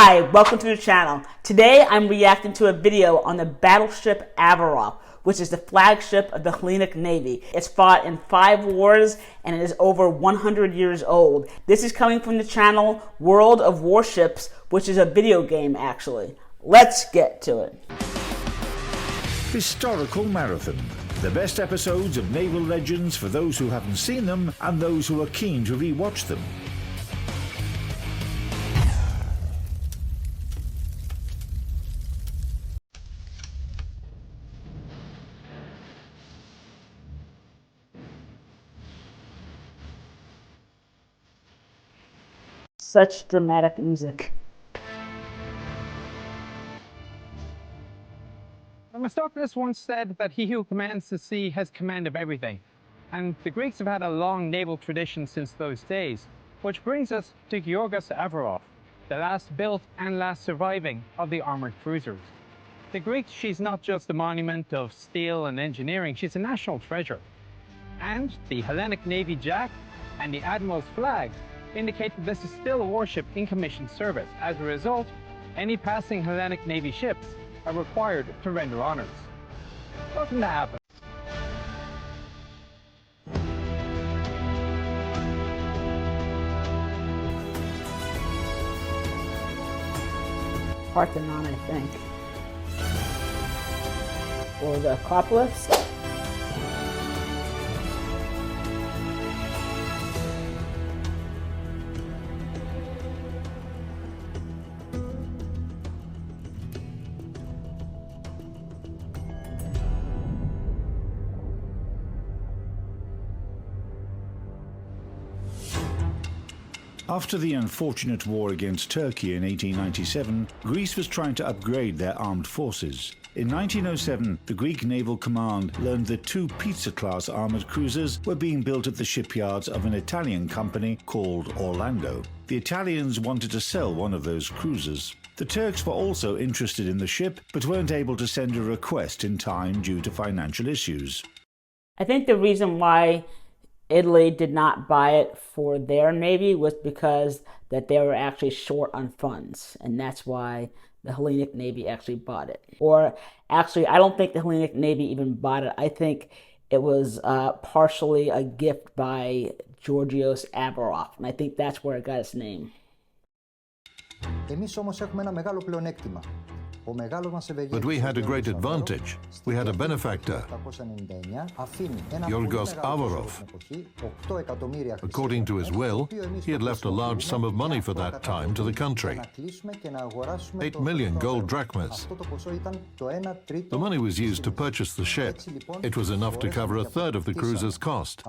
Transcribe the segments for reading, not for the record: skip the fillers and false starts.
Hi, welcome to the channel. Today I'm reacting to a video on the battleship Avaroff, which is the flagship of the Hellenic Navy. It's fought in 5 wars and it is over 100 years old. This is coming from the channel World of Warships, which is a video game actually. Let's get to it. Historical Marathon. The best episodes of Naval Legends for those who haven't seen them and those who are keen to re-watch them. Such dramatic music. Themistocles once said that he who commands the sea has command of everything, and the Greeks have had a long naval tradition since those days, which brings us to Georgios Averof, the last built and last surviving of the armoured cruisers. The Greeks, she's not just a monument of steel and engineering, she's a national treasure. And the Hellenic Navy Jack and the Admiral's flag indicate that this is still a warship in commissioned service. As a result, any passing Hellenic Navy ships are required to render honors. Wasn't that happen? Parthenon, I think. Or the Acropolis. After the unfortunate war against Turkey in 1897, Greece was trying to upgrade their armed forces. In 1907, the Greek Naval Command learned that 2 Pizza-class armoured cruisers were being built at the shipyards of an Italian company called Orlando. The Italians wanted to sell one of those cruisers. The Turks were also interested in the ship, but weren't able to send a request in time due to financial issues. I think the reason why Italy did not buy it for their navy was because that they were actually short on funds, and that's why the Hellenic Navy actually bought it. Or actually, I don't think the Hellenic Navy even bought it. I think it was partially a gift by Georgios Averof, and I think that's where it got its name. But we had a great advantage. We had a benefactor, Georgios Averof. According to his will, he had left a large sum of money for that time to the country. 8 million gold drachmas. The money was used to purchase the ship. It was enough to cover a third of the cruiser's cost.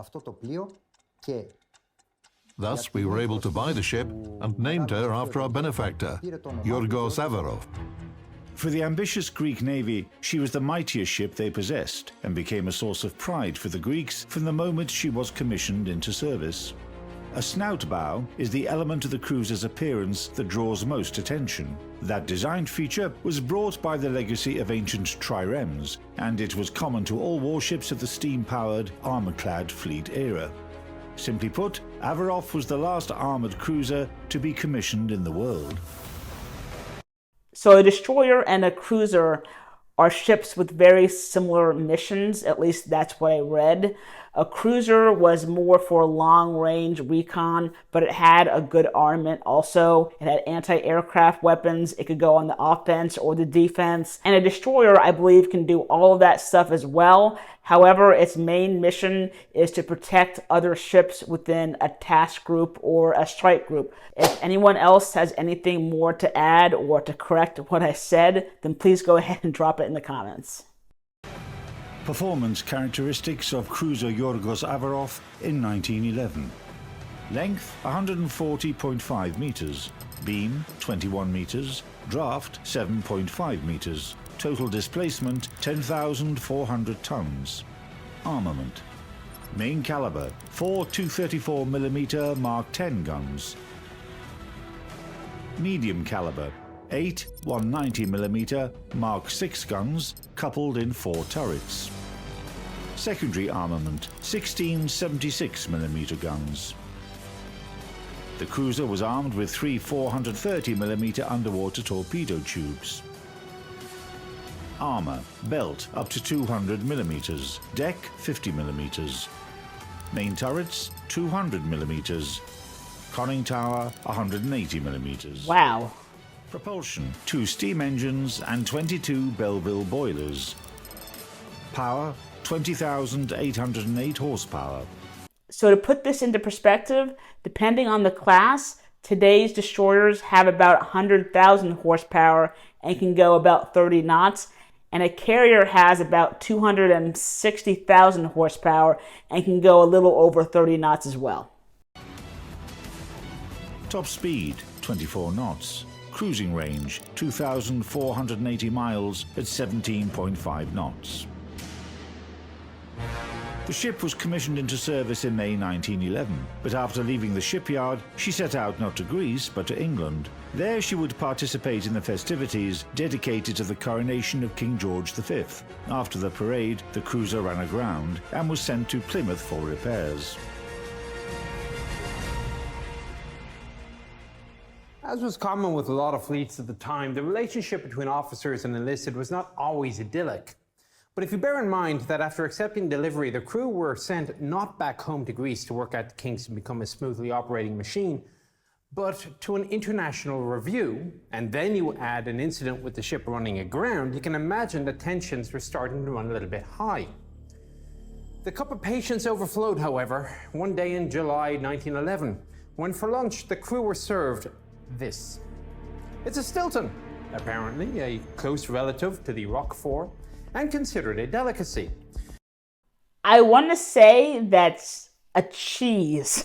Thus, we were able to buy the ship and named her after our benefactor, Georgios Averof. For the ambitious Greek navy, she was the mightiest ship they possessed and became a source of pride for the Greeks from the moment she was commissioned into service. A snout bow is the element of the cruiser's appearance that draws most attention. That design feature was brought by the legacy of ancient triremes, and it was common to all warships of the steam-powered, armor-clad fleet era. Simply put, Avaroff was the last armoured cruiser to be commissioned in the world. So a destroyer and a cruiser are ships with very similar missions, at least that's what I read. A cruiser was more for long-range recon, but it had a good armament also. It had anti-aircraft weapons. It could go on the offense or the defense. And a destroyer, I believe, can do all of that stuff as well. However, its main mission is to protect other ships within a task group or a strike group. If anyone else has anything more to add or to correct what I said, then please go ahead and drop it in the comments. Performance characteristics of cruiser Georgios Averof in 1911. Length 140.5 meters, beam 21 meters, draft 7.5 meters, total displacement 10,400 tons. Armament. Main caliber 4 234mm Mark 10 guns. Medium caliber 8 190mm Mark 6 guns coupled in 4 turrets. Secondary armament 16 76mm guns. The cruiser was armed with 3 430mm underwater torpedo tubes. Armour, belt up to 200mm, deck 50mm. Main turrets 200mm. Conning tower 180mm. Wow. Propulsion, 2 steam engines and 22 Belleville boilers. Power, 20,808 horsepower. So to put this into perspective, depending on the class, today's destroyers have about 100,000 horsepower and can go about 30 knots, and a carrier has about 260,000 horsepower and can go a little over 30 knots as well. Top speed, 24 knots. Cruising range, 2,480 miles at 17.5 knots. The ship was commissioned into service in May 1911, but after leaving the shipyard, she set out not to Greece, but to England. There she would participate in the festivities dedicated to the coronation of King George V. After the parade, the cruiser ran aground and was sent to Plymouth for repairs. As was common with a lot of fleets at the time, the relationship between officers and enlisted was not always idyllic. But if you bear in mind that after accepting delivery, the crew were sent not back home to Greece to work out the kinks and become a smoothly operating machine, but to an international review, and then you add an incident with the ship running aground, you can imagine that tensions were starting to run a little bit high. The cup of patience overflowed, however, one day in July 1911, when for lunch the crew were served this. It's a Stilton, apparently a close relative to the Roquefort, and considered a delicacy. I want to say that's a cheese,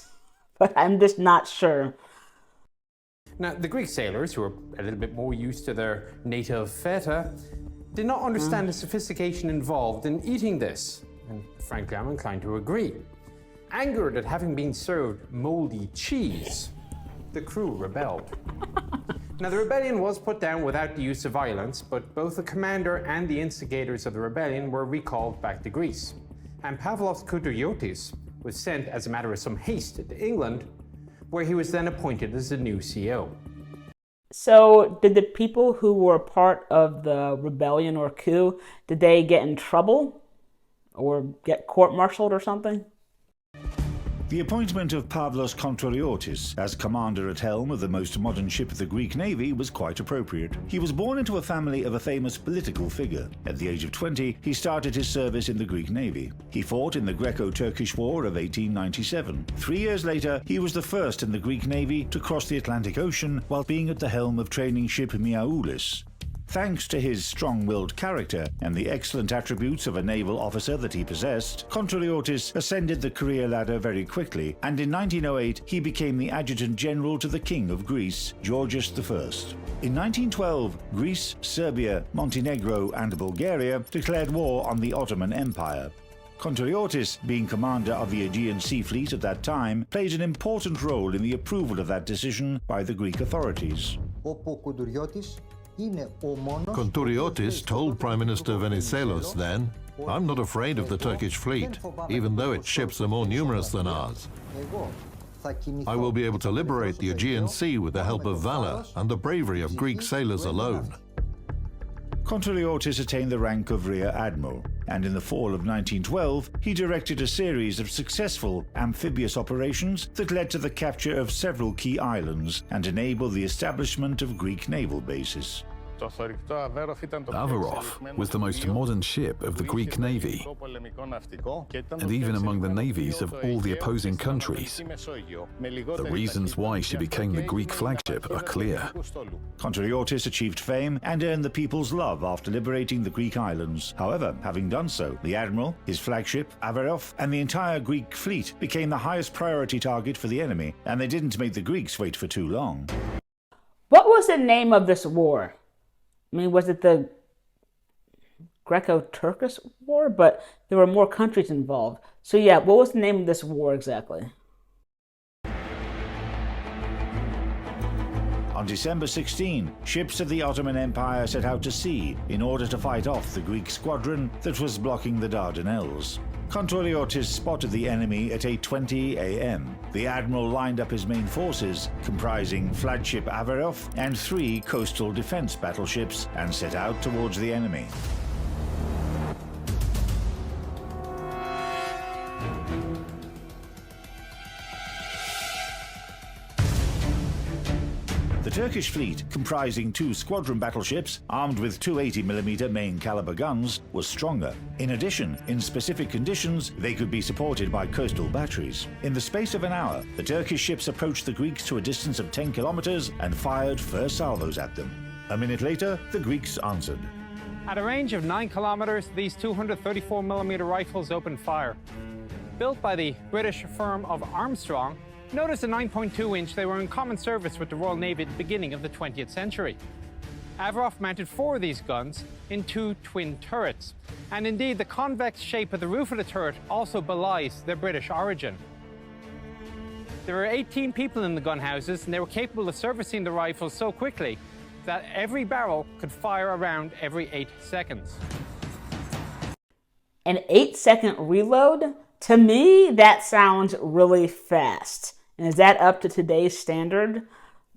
but I'm just not sure. Now, the Greek sailors, who were a little bit more used to their native feta, did not understand the sophistication involved in eating this, and frankly, I'm inclined to agree. Angered at having been served moldy cheese, the crew rebelled. Now, the rebellion was put down without the use of violence, but both the commander and the instigators of the rebellion were recalled back to Greece. And Pavlos Koutouriotis was sent as a matter of some haste to England, where he was then appointed as the new CO. So, did the people who were part of the rebellion or coup, did they get in trouble? Or get court-martialed or something? The appointment of Pavlos Koutouriotis as commander at helm of the most modern ship of the Greek Navy was quite appropriate. He was born into a family of a famous political figure. At the age of 20, he started his service in the Greek Navy. He fought in the Greco-Turkish War of 1897. 3 years later, he was the first in the Greek Navy to cross the Atlantic Ocean while being at the helm of training ship Miaoulis. Thanks to his strong-willed character and the excellent attributes of a naval officer that he possessed, Koutouriotis ascended the career ladder very quickly, and in 1908 he became the Adjutant General to the King of Greece, Georgios I. In 1912, Greece, Serbia, Montenegro and Bulgaria declared war on the Ottoman Empire. Koutouriotis, being commander of the Aegean Sea Fleet at that time, played an important role in the approval of that decision by the Greek authorities. Koutouriotis told Prime Minister Venizelos then, "I'm not afraid of the Turkish fleet, even though its ships are more numerous than ours. I will be able to liberate the Aegean Sea with the help of valor and the bravery of Greek sailors alone." Koutouriotis attained the rank of Rear Admiral, and in the fall of 1912 he directed a series of successful amphibious operations that led to the capture of several key islands and enabled the establishment of Greek naval bases. Avaroff was the most modern ship of the Greek Navy, and even among the navies of all the opposing countries. The reasons why she became the Greek flagship are clear. Koutouriotis achieved fame and earned the people's love after liberating the Greek islands. However, having done so, the admiral, his flagship, Avaroff, and the entire Greek fleet became the highest priority target for the enemy, and they didn't make the Greeks wait for too long. What was the name of this war? I mean, was it the Greco-Turkish War? But there were more countries involved. So yeah, what was the name of this war exactly? On December 16, ships of the Ottoman Empire set out to sea in order to fight off the Greek squadron that was blocking the Dardanelles. Kontoriotis spotted the enemy at 8:20 a.m. The admiral lined up his main forces, comprising flagship Avaroff and 3 coastal defense battleships, and set out towards the enemy. The Turkish fleet, comprising 2 squadron battleships armed with 280mm main caliber guns, was stronger. In addition, in specific conditions, they could be supported by coastal batteries. In the space of an hour, the Turkish ships approached the Greeks to a distance of 10 kilometers and fired first salvos at them. A minute later, the Greeks answered. At a range of 9 kilometers, these 234mm rifles opened fire. Built by the British firm of Armstrong, notice the 9.2-inch, they were in common service with the Royal Navy at the beginning of the 20th century. Avaroff mounted 4 of these guns in 2 twin turrets. And indeed, the convex shape of the roof of the turret also belies their British origin. There were 18 people in the gun houses, and they were capable of servicing the rifles so quickly that every barrel could fire a round every 8 seconds. An 8-second reload? To me, that sounds really fast. And is that up to today's standard?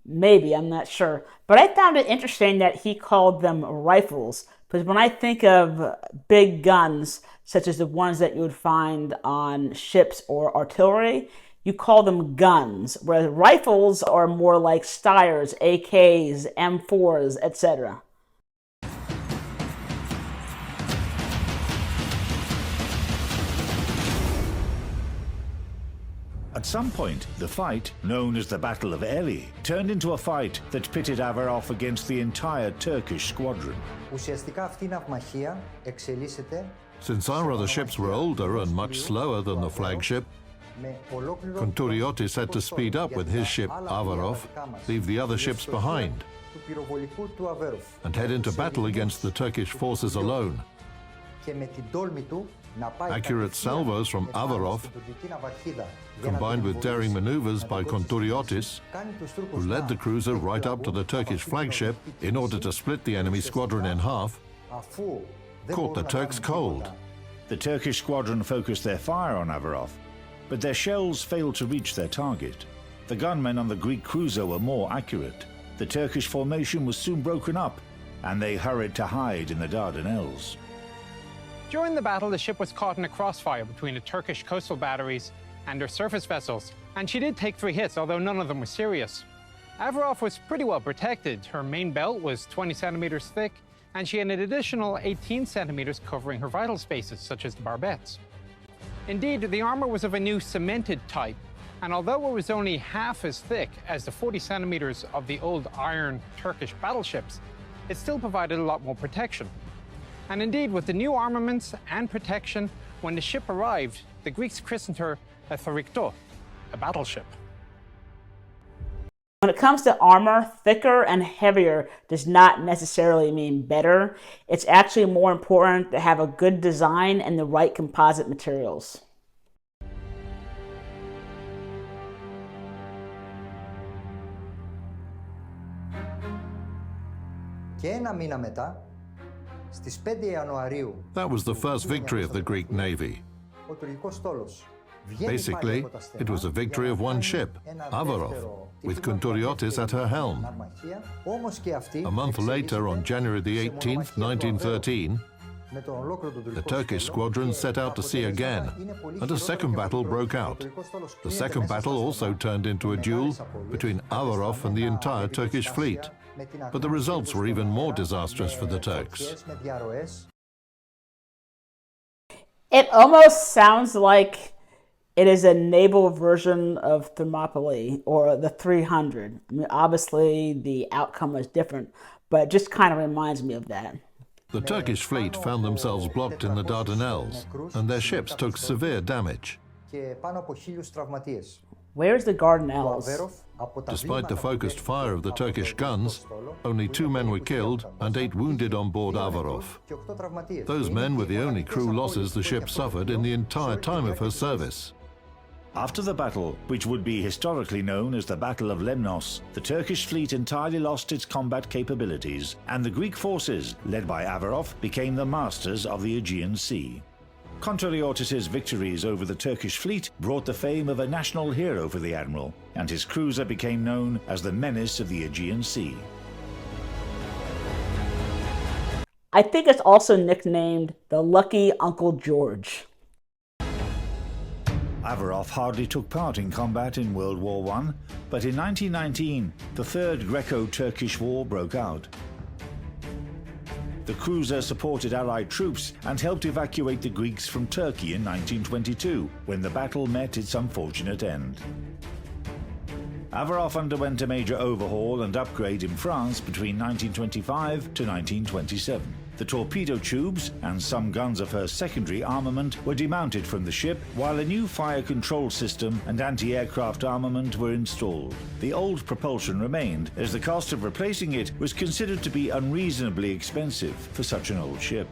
Maybe, I'm not sure. But I found it interesting that he called them rifles, because when I think of big guns, such as the ones that you would find on ships or artillery, you call them guns, whereas rifles are more like Steyrs, AKs, M4s, etc. At some point, the fight, known as the Battle of Elli, turned into a fight that pitted Avaroff against the entire Turkish squadron. Since our other ships were older and much slower than the flagship, Kontoriotis had to speed up with his ship Avaroff, leave the other ships behind, and head into battle against the Turkish forces alone. Accurate salvos from Avaroff, combined with daring maneuvers by Kontoriotis, who led the cruiser right up to the Turkish flagship in order to split the enemy squadron in half, caught the Turks cold. The Turkish squadron focused their fire on Avaroff, but their shells failed to reach their target. The gunmen on the Greek cruiser were more accurate. The Turkish formation was soon broken up, and they hurried to hide in the Dardanelles. During the battle, the ship was caught in a crossfire between the Turkish coastal batteries and their surface vessels, and she did take 3 hits, although none of them were serious. Avaroff was pretty well protected. Her main belt was 20 centimeters thick, and she had an additional 18 centimeters covering her vital spaces, such as the barbettes. Indeed, the armor was of a new cemented type, and although it was only half as thick as the 40 centimeters of the old iron Turkish battleships, it still provided a lot more protection. And indeed, with the new armaments and protection, when the ship arrived, the Greeks christened her a thorikto, a battleship. When it comes to armor, thicker and heavier does not necessarily mean better. It's actually more important to have a good design and the right composite materials. That was the first victory of the Greek Navy. Basically, it was a victory of one ship, Avaroff, with Kontoriotis at her helm. A month later, on January the 18th, 1913, the Turkish squadron set out to sea again, and a second battle broke out. The second battle also turned into a duel between Avaroff and the entire Turkish fleet, but the results were even more disastrous for the Turks. It almost sounds like it is a naval version of Thermopylae or the 300. I mean, obviously, the outcome was different, but it just kind of reminds me of that. The Turkish fleet found themselves blocked in the Dardanelles, and their ships took severe damage. Where's the Dardanelles? Despite the focused fire of the Turkish guns, only 2 men were killed and 8 wounded on board Avaroff. Those men were the only crew losses the ship suffered in the entire time of her service. After the battle, which would be historically known as the Battle of Lemnos, the Turkish fleet entirely lost its combat capabilities, and the Greek forces, led by Avaroff, became the masters of the Aegean Sea. Kontraliotis's victories over the Turkish fleet brought the fame of a national hero for the admiral, and his cruiser became known as the menace of the Aegean Sea. I think it's also nicknamed the Lucky Uncle George. Avaroff hardly took part in combat in World War I, but in 1919, the Third Greco-Turkish War broke out. The cruiser supported Allied troops and helped evacuate the Greeks from Turkey in 1922, when the battle met its unfortunate end. Avaroff underwent a major overhaul and upgrade in France between 1925 to 1927. The torpedo tubes and some guns of her secondary armament were demounted from the ship, while a new fire control system and anti-aircraft armament were installed. The old propulsion remained, as the cost of replacing it was considered to be unreasonably expensive for such an old ship.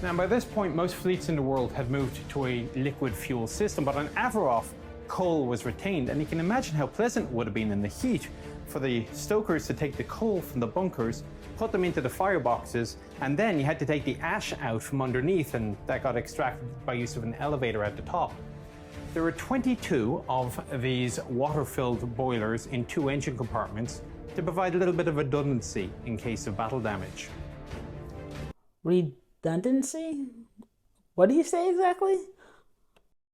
Now, by this point, most fleets in the world had moved to a liquid fuel system, but on Avaroff, coal was retained, and you can imagine how pleasant it would have been in the heat for the stokers to take the coal from the bunkers, put them into the fireboxes, and then you had to take the ash out from underneath, and that got extracted by use of an elevator at the top. There were 22 of these water-filled boilers in 2 engine compartments to provide a little bit of redundancy in case of battle damage. Redundancy? What do you say exactly?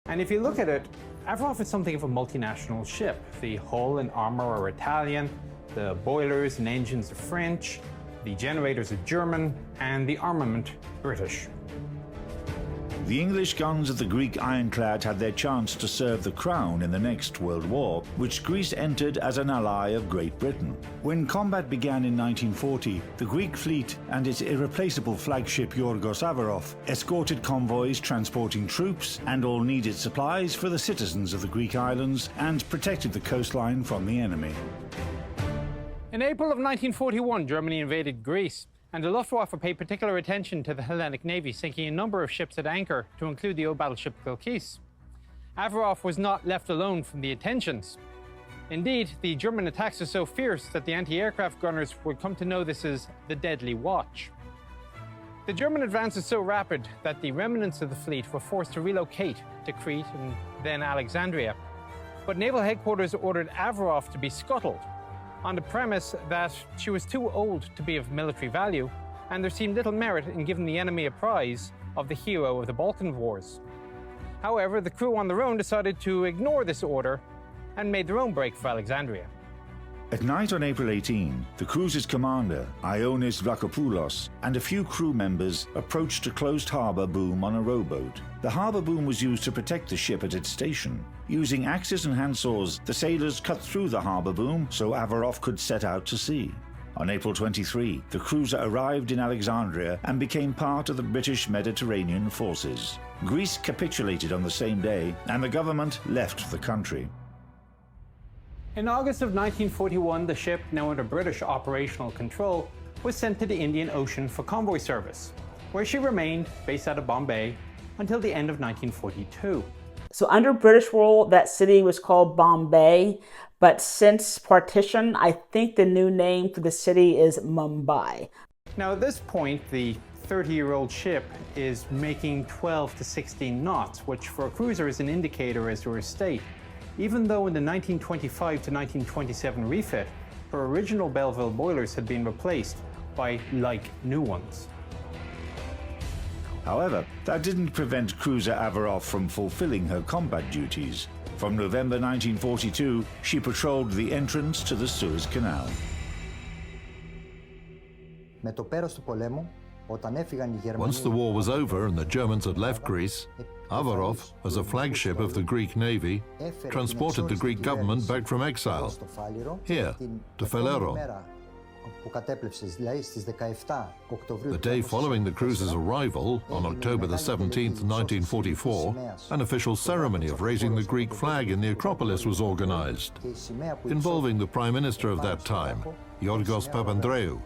And if you look at it, Avaroff is something of a multinational ship. The hull and armor are Italian, the boilers and engines are French, the generators are German, and the armament British. The English guns of the Greek ironclad had their chance to serve the Crown in the next World War, which Greece entered as an ally of Great Britain. When combat began in 1940, the Greek fleet and its irreplaceable flagship Georgios Averof escorted convoys transporting troops and all needed supplies for the citizens of the Greek islands and protected the coastline from the enemy. In April of 1941, Germany invaded Greece, and the Luftwaffe paid particular attention to the Hellenic Navy, sinking a number of ships at anchor, to include the old battleship Kilkis. Avaroff was not left alone from the attentions. Indeed, the German attacks were so fierce that the anti-aircraft gunners would come to know this as the Deadly Watch. The German advance was so rapid that the remnants of the fleet were forced to relocate to Crete and then Alexandria. But naval headquarters ordered Avaroff to be scuttled, on the premise that she was too old to be of military value, and there seemed little merit in giving the enemy a prize of the hero of the Balkan Wars. However, the crew on their own decided to ignore this order and made their own break for Alexandria. At night on April 18, the cruiser's commander, Ioannis Vlachopoulos, and a few crew members approached a closed harbour boom on a rowboat. The harbour boom was used to protect the ship at its station. Using axes and handsaws, the sailors cut through the harbour boom so Avaroff could set out to sea. On April 23, the cruiser arrived in Alexandria and became part of the British Mediterranean forces. Greece capitulated on the same day, and the government left the country. In August of 1941, the ship, now under British operational control, was sent to the Indian Ocean for convoy service, where she remained, based out of Bombay, until the end of 1942. So under British rule, that city was called Bombay, but since partition, I think the new name for the city is Mumbai. Now at this point, the 30-year-old ship is making 12 to 16 knots, which for a cruiser is an indicator as to her state, even though in the 1925 to 1927 refit, her original Belleville boilers had been replaced by like new ones. However, that didn't prevent cruiser Avaroff from fulfilling her combat duties. From November 1942, she patrolled the entrance to the Suez Canal. Once the war was over and the Germans had left Greece, Avaroff, as a flagship of the Greek Navy, transported the Greek government back from exile, here, to Fellero. The day following the cruiser's arrival, on October the 17th, 1944, an official ceremony of raising the Greek flag in the Acropolis was organized, involving the Prime Minister of that time, Yorgos Papandreou.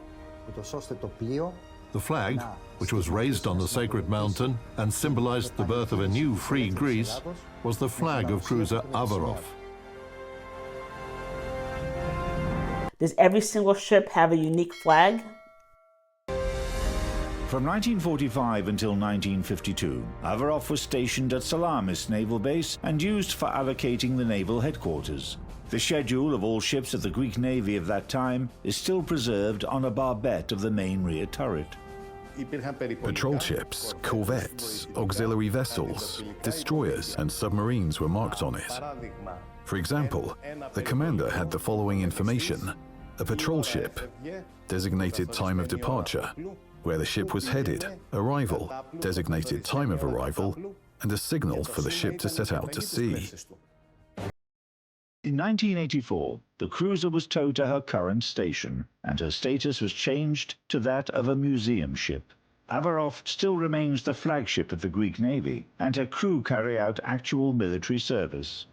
The flag, which was raised on the sacred mountain and symbolized the birth of a new free Greece, was the flag of cruiser Avaroff. Does every single ship have a unique flag? From 1945 until 1952, Avaroff was stationed at Salamis Naval Base and used for allocating the naval headquarters. The schedule of all ships of the Greek Navy of that time is still preserved on a barbette of the main rear turret. Patrol ships, corvettes, auxiliary vessels, destroyers and submarines were marked on it. For example, the commander had the following information: a patrol ship, designated time of departure, where the ship was headed, arrival, designated time of arrival, and a signal for the ship to set out to sea. In 1984, the cruiser was towed to her current station, and her status was changed to that of a museum ship. Avaroff still remains the flagship of the Greek Navy, and her crew carry out actual military service.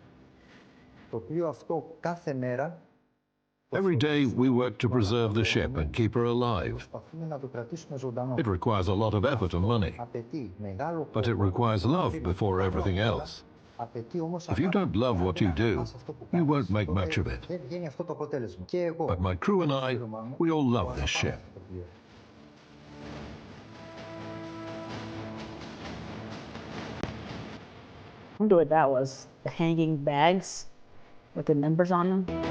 Every day we work to preserve the ship and keep her alive. It requires a lot of effort and money, but it requires love before everything else. If you don't love what you do, you won't make much of it. But my crew and I, we all love this ship. I wonder what that was. The hanging bags with the numbers on them.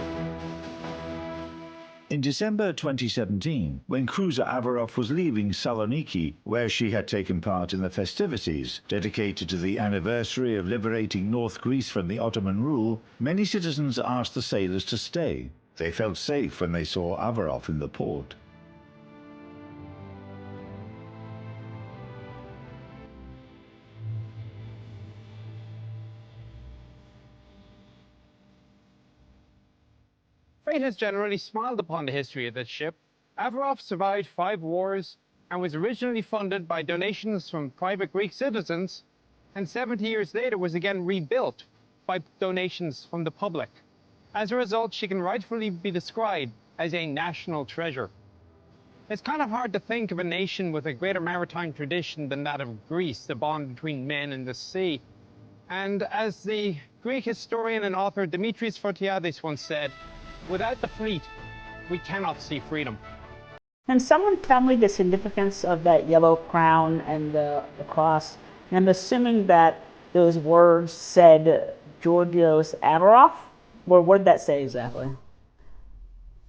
In December 2017, when cruiser Avaroff was leaving Saloniki, where she had taken part in the festivities dedicated to the anniversary of liberating North Greece from the Ottoman rule, many citizens asked the sailors to stay. They felt safe when they saw Avaroff in the port. Fate has generally smiled upon the history of this ship. Avaroff survived 5 wars and was originally funded by donations from private Greek citizens, and 70 years later was again rebuilt by donations from the public. As a result, she can rightfully be described as a national treasure. It's kind of hard to think of a nation with a greater maritime tradition than that of Greece, the bond between men and the sea. And as the Greek historian and author Dimitris Fotiadis once said, without the fleet, we cannot see freedom. And someone tell me the significance of that yellow crown and the cross. And I'm assuming that those words said Georgios Averof? Or what did that say exactly?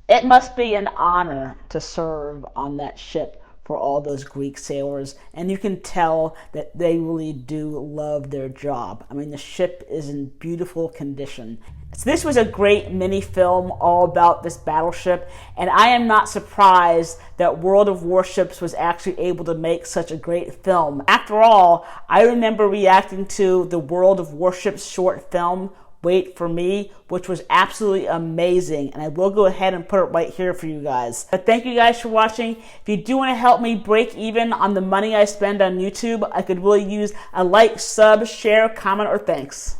It must be an honor to serve on that ship for all those Greek sailors, and you can tell that they really do love their job. I mean, the ship is in beautiful condition. So this was a great mini film all about this battleship, and I am not surprised that World of Warships was actually able to make such a great film. After all, I remember reacting to the World of Warships short film, Wait for Me, which was absolutely amazing, and I will go ahead and put it right here for you guys. But thank you guys for watching. If you do want to help me break even on the money I spend on YouTube, I could really use a like, sub, share, comment, or thanks.